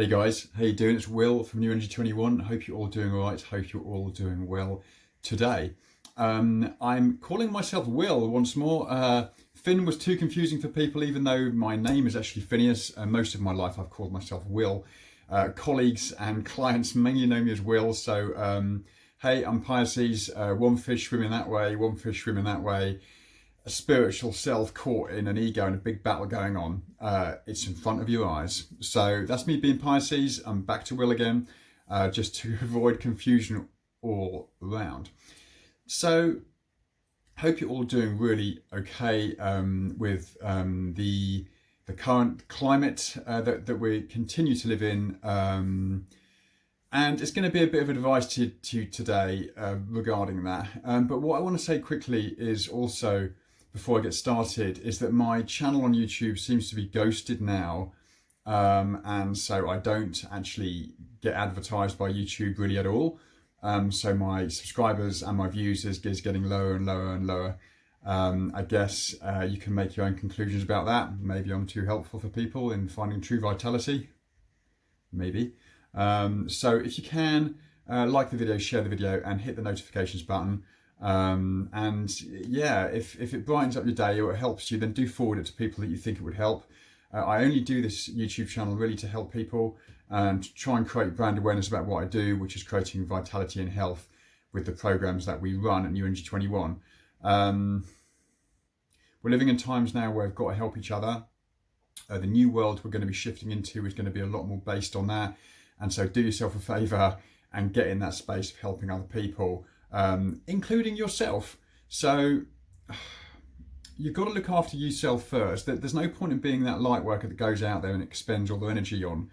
Hey guys, how you doing? It's Will from New Energy 21. Hope you're all doing all right. Hope you're all doing well today. I'm calling myself Will once more. Finn was too confusing for people, even though my name is actually Phineas. Most of my life I've called myself Will. Colleagues and clients mainly know me as Will. So, hey, I'm Pisces. One fish swimming that way, one fish swimming that way. A spiritual self caught in an ego and a big battle going on. It's in front of your eyes. So that's me being Pisces. I'm back to Will again, just to avoid confusion all around. So hope you're all doing really okay with the current climate that we continue to live in. And it's going to be a bit of advice to you today regarding that. But what I want to say quickly is also, before I get started, is that my channel on YouTube seems to be ghosted now. And so I don't actually get advertised by YouTube really at all. So my subscribers and my views is getting lower and lower and lower. I guess you can make your own conclusions about that. Maybe I'm too helpful for people in finding true vitality. Maybe. So if you can, like the video, share the video and hit the notifications button. And yeah, if it brightens up your day or it helps you, then do forward it to people that you think it would help. I only do this YouTube channel really to help people and to try and create brand awareness about what I do, which is creating vitality and health with the programs that we run at New Energy 21. We're living in times now where we've got to help each other. The new world we're going to be shifting into is going to be a lot more based on that. And so do yourself a favour and get in that space of helping other people, including yourself. So you've got to look after yourself first. There's no point in being that light worker that goes out there and expends all their energy on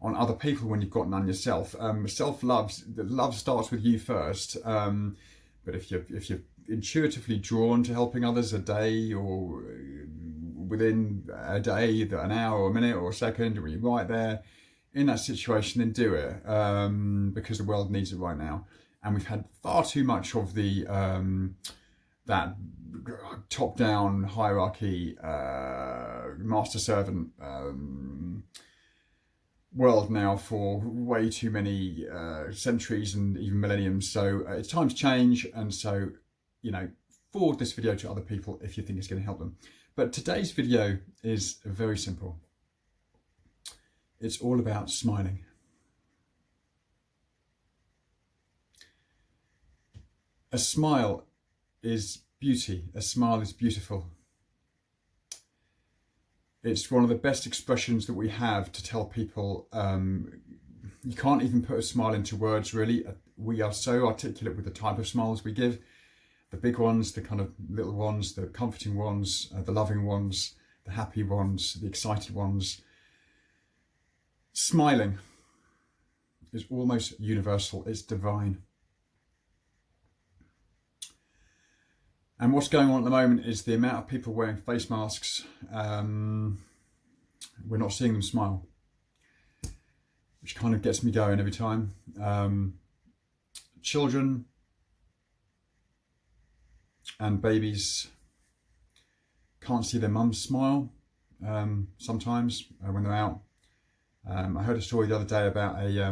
other people when you've got none yourself. Love starts with you first. But if you're intuitively drawn to helping others a day or within a day, an hour or a minute or a second, or you're right there in that situation, then do it, because the world needs it right now. And we've had far too much of the that top-down hierarchy, master-servant world now for way too many centuries and even millenniums. So it's time to change. And so, forward this video to other people if you think it's going to help them. But today's video is very simple. It's all about smiling. A smile is beauty. A smile is beautiful. It's one of the best expressions that we have to tell people. You can't even put a smile into words, really. We are so articulate with the type of smiles we give. The big ones, the kind of little ones, the comforting ones, the loving ones, the happy ones, the excited ones. Smiling is almost universal. It's divine. And what's going on at the moment is the amount of people wearing face masks. We're not seeing them smile, which kind of gets me going every time. Children and babies can't see their mums smile sometimes when they're out. I heard a story the other day about a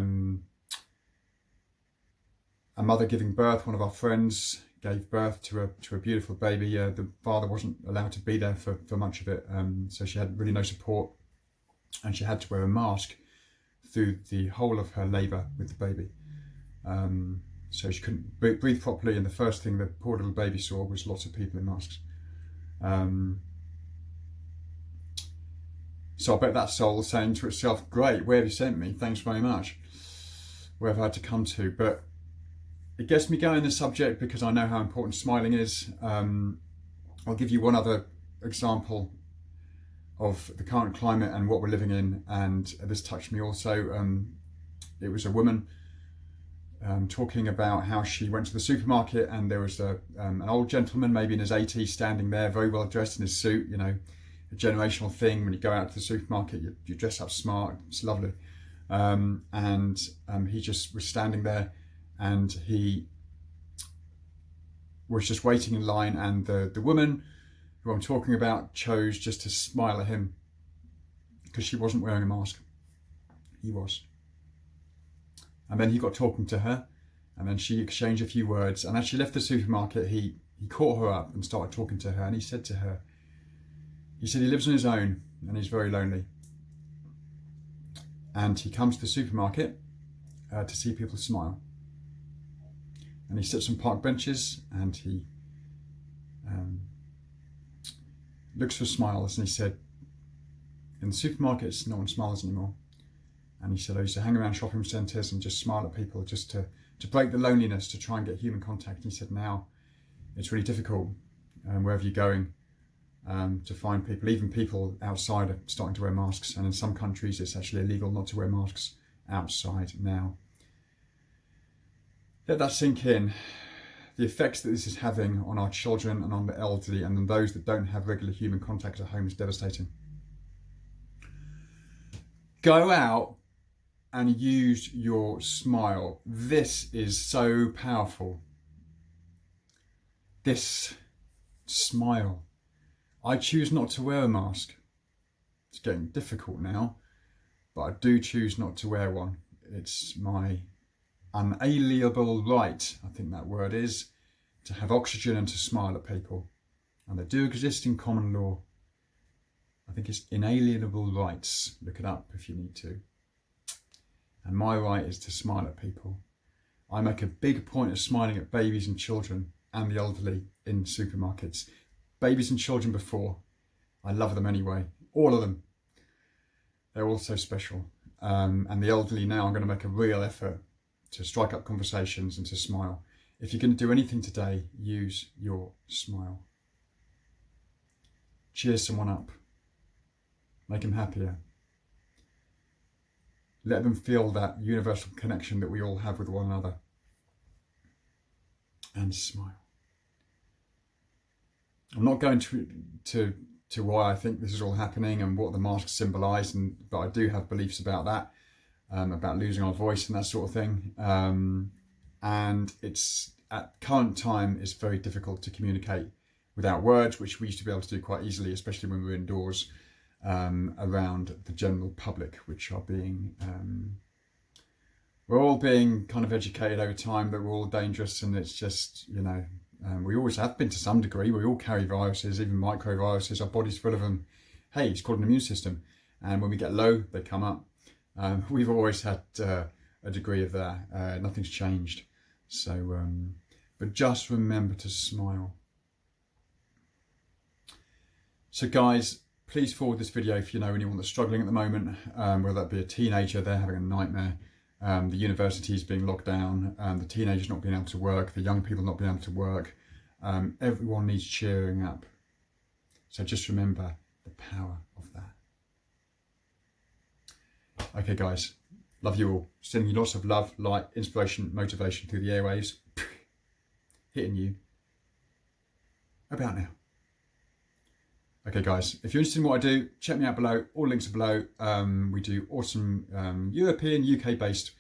mother giving birth. One of our friends gave birth to a beautiful baby. The father wasn't allowed to be there for much of it, so she had really no support, and she had to wear a mask through the whole of her labour with the baby. So she couldn't breathe properly, and the first thing the poor little baby saw was lots of people in masks. So I bet that soul saying to itself, great, where have you sent me? Thanks very much. Where have I had to come to? But it gets me going, this subject, because I know how important smiling is. I'll give you one other example of the current climate and what we're living in. And this touched me also. It was a woman talking about how she went to the supermarket, and there was an old gentleman, maybe in his 80s, standing there, very well dressed in his suit, a generational thing. When you go out to the supermarket, you dress up smart. It's lovely. And he just was standing there, and he was just waiting in line, and the woman who I'm talking about chose just to smile at him because she wasn't wearing a mask. He was. And then he got talking to her, and then she exchanged a few words. And as she left the supermarket, he caught her up and started talking to her. And he said to her, he said he lives on his own and he's very lonely. And he comes to the supermarket to see people smile. And he sits on park benches and he looks for smiles. And he said, in the supermarkets, no one smiles anymore. And he said, I used to hang around shopping centres and just smile at people just to break the loneliness, to try and get human contact. And he said, now it's really difficult wherever you're going to find people. Even people outside are starting to wear masks. And in some countries, it's actually illegal not to wear masks outside now. Let that sink in. The effects that this is having on our children and on the elderly and on those that don't have regular human contact at home is devastating. Go out and use your smile. This is so powerful. This smile. I choose not to wear a mask. It's getting difficult now, but I do choose not to wear one. It's my unalienable right, I think that word is, to have oxygen and to smile at people. And they do exist in common law. I think it's inalienable rights. Look it up if you need to. And my right is to smile at people. I make a big point of smiling at babies and children and the elderly in supermarkets. Babies and children before. I love them anyway. All of them. They're all so special. And the elderly now, I'm going to make a real effort to strike up conversations and to smile. If you're going to do anything today, use your smile. Cheer someone up. Make them happier. Let them feel that universal connection that we all have with one another. And smile. I'm not going to why I think this is all happening and what the masks symbolise, but I do have beliefs about that, about losing our voice and that sort of thing. And it's at current time it's very difficult to communicate without words, which we used to be able to do quite easily, especially when we were indoors. Around the general public, which are being, we're all being kind of educated over time that we're all dangerous, and it's just, you know, we always have been to some degree. We all carry viruses, even microviruses, our body's full of them. Hey, it's called an immune system, and when we get low, they come up. We've always had a degree of that. Nothing's changed. So, but just remember to smile. So guys, please forward this video if you know anyone that's struggling at the moment, whether that be a teenager, they're having a nightmare, the university is being locked down, the teenagers not being able to work, the young people not being able to work. Everyone needs cheering up. So just remember the power of that. Okay guys, love you all. Sending you lots of love, light, inspiration, motivation through the airwaves. Hitting you about now. Okay guys, if you're interested in what I do, check me out below. All links are below. We do awesome European, UK based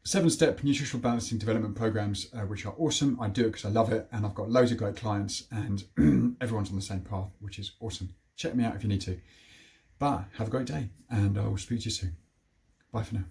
7-step nutritional balancing development programs, which are awesome. I do it because I love it, and I've got loads of great clients, and everyone's on the same path, which is awesome. Check me out if you need to. But have a great day, and I will speak to you soon. Bye for now.